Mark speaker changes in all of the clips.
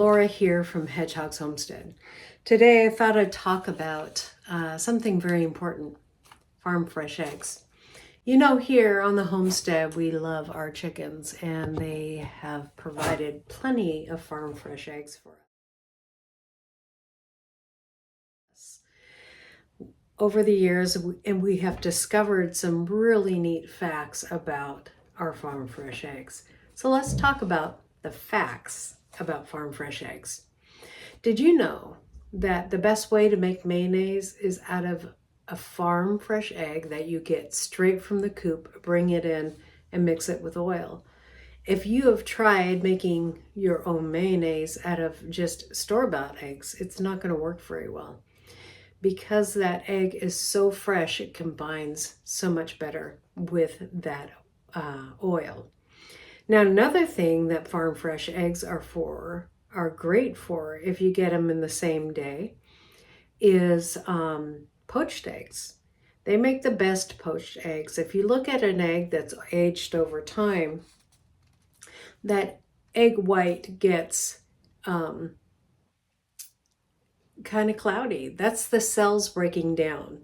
Speaker 1: Laura here from Hedgehog's Homestead. Today I thought I'd talk about something very important, farm fresh eggs. You know, here on the homestead we love our chickens and they have provided plenty of farm fresh eggs for us. Over the years, and we have discovered some really neat facts about our farm fresh eggs. So let's talk about the facts about farm fresh eggs. Did you know that the best way to make mayonnaise is out of a farm fresh egg that you get straight from the coop, bring it in and mix it with oil? If you have tried making your own mayonnaise out of just store-bought eggs, it's not going to work very well. Because that egg is so fresh, it combines so much better with that oil. Now, another thing that farm fresh eggs are great for, if you get them in the same day, is poached eggs. They make the best poached eggs. If you look at an egg that's aged over time, that egg white gets kind of cloudy. That's the cells breaking down.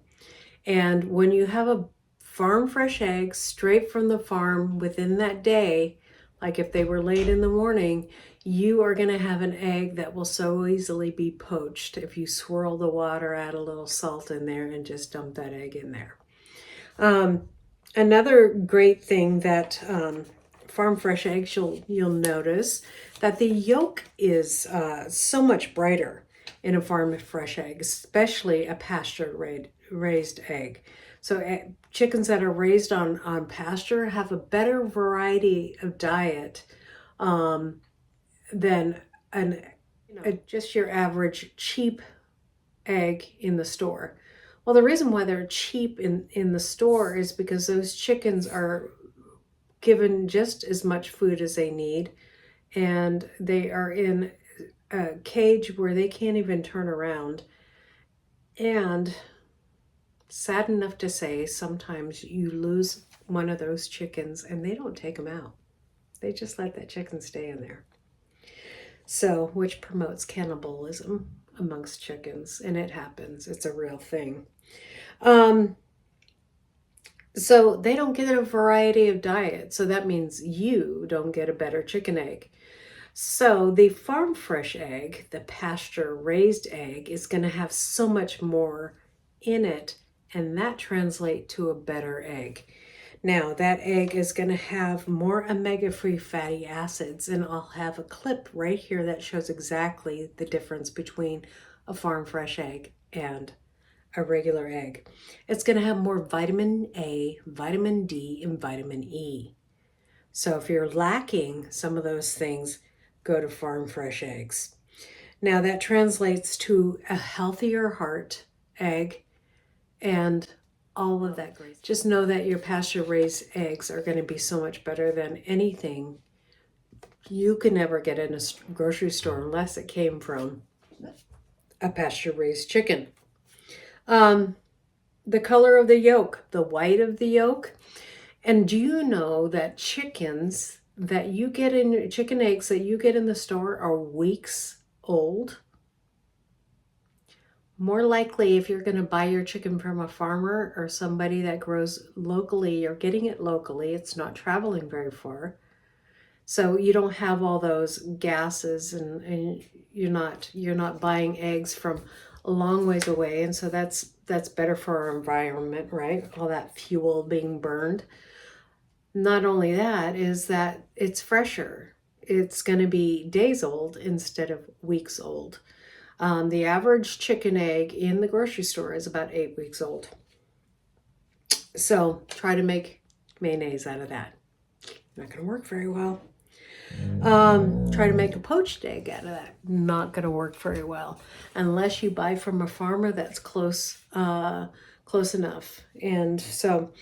Speaker 1: And when you have a farm fresh egg straight from the farm within that day, like if they were laid in the morning, you are going to have an egg that will so easily be poached if you swirl the water, add a little salt in there, and just dump that egg in there. Another great thing that farm fresh eggs, you'll notice that the yolk is so much brighter in a farm fresh egg, especially a pasture raised egg. So chickens that are raised on pasture have a better variety of diet than just your average cheap egg in the store. Well, the reason why they're cheap in the store is because those chickens are given just as much food as they need, and they are in a cage where they can't even turn around. And sad enough to say, sometimes you lose one of those chickens and they don't take them out. They just let that chicken stay in there. So, which promotes cannibalism amongst chickens, and it happens. It's a real thing. So they don't get a variety of diet. So that means you don't get a better chicken egg. So the farm fresh egg, the pasture raised egg, is going to have so much more in it, and that translates to a better egg. Now that egg is going to have more omega-3 fatty acids, and I'll have a clip right here that shows exactly the difference between a farm fresh egg and a regular egg. It's going to have more vitamin A, vitamin D, and vitamin E. So if you're lacking some of those things, go to farm fresh eggs. Now that translates to a healthier heart egg and all of that great. Just know that your pasture raised eggs are going to be so much better than anything you can ever get in a grocery store unless it came from a pasture raised chicken. The color of the yolk, the white of the yolk. And do you know that chickens that you get in, chicken eggs that you get in the store are weeks old? More likely, if you're going to buy your chicken from a farmer or somebody that grows locally, you're getting it locally. It's not traveling very far. So you don't have all those gases, and you're not buying eggs from a long ways away. And so that's better for our environment, right? All that fuel being burned. Not only that, is that it's fresher. It's going to be days old instead of weeks old. The average chicken egg in the grocery store is about 8 weeks old. So try to make mayonnaise out of that. Not going to work very well. Try to make a poached egg out of that. Not going to work very well unless you buy from a farmer that's close enough. And so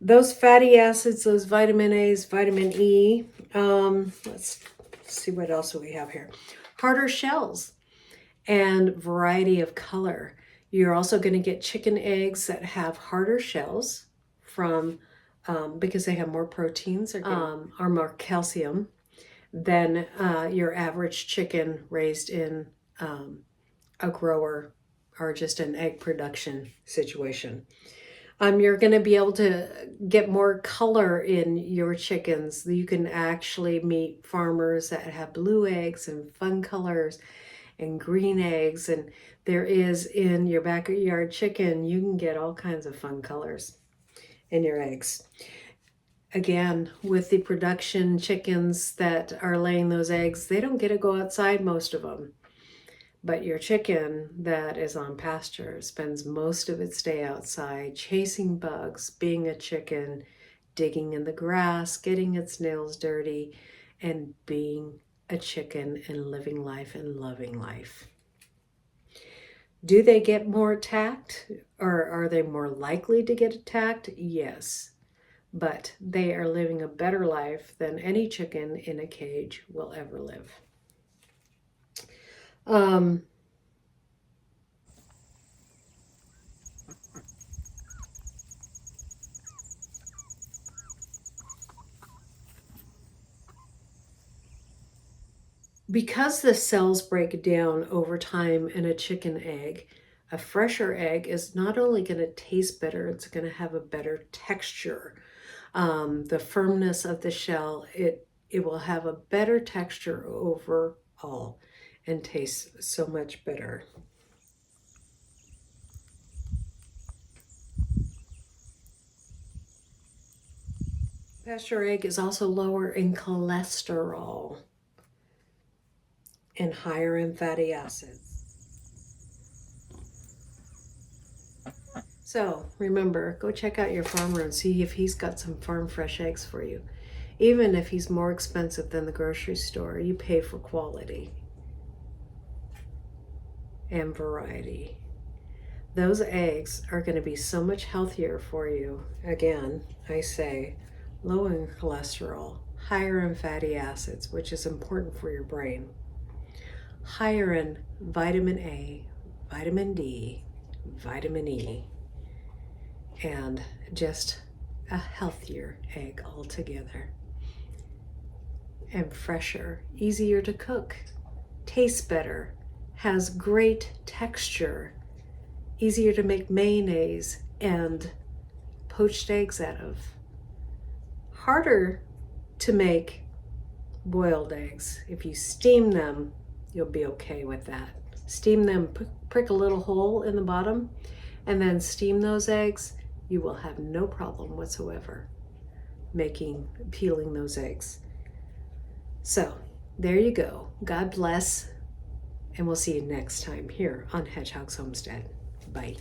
Speaker 1: those fatty acids, those vitamin A's, vitamin E. Let's see what else we have here. Harder shells and variety of color. You're also going to get chicken eggs that have harder shells from because they have more proteins or more calcium than your average chicken raised in a grower or just an egg production situation. You're going to be able to get more color in your chickens. You can actually meet farmers that have blue eggs and fun colors and green eggs. And there is in your backyard chicken, you can get all kinds of fun colors in your eggs. Again, with the production chickens that are laying those eggs, they don't get to go outside, most of them. But your chicken that is on pasture spends most of its day outside chasing bugs, being a chicken, digging in the grass, getting its nails dirty, and being a chicken and living life and loving life. Do they get more attacked, or are they more likely to get attacked? Yes, but they are living a better life than any chicken in a cage will ever live. Because the cells break down over time in a chicken egg, a fresher egg is not only going to taste better, it's going to have a better texture. The firmness of the shell, it will have a better texture overall and taste so much better. Pasture egg is also lower in cholesterol and higher in fatty acids. So remember, go check out your farmer and see if he's got some farm fresh eggs for you. Even if he's more expensive than the grocery store, you pay for quality and variety. Those eggs are going to be so much healthier for you. Again, I say low in cholesterol, higher in fatty acids, which is important for your brain, higher in vitamin A, vitamin D, vitamin E, and just a healthier egg altogether. And fresher, easier to cook, tastes better, has great texture, easier to make mayonnaise and poached eggs out of. Harder to make boiled eggs. If you steam them, you'll be okay with that. Steam them, prick a little hole in the bottom, and then steam those eggs. You will have no problem whatsoever peeling those eggs. So there you go. God bless, and we'll see you next time here on Hedgehog's Homestead. Bye.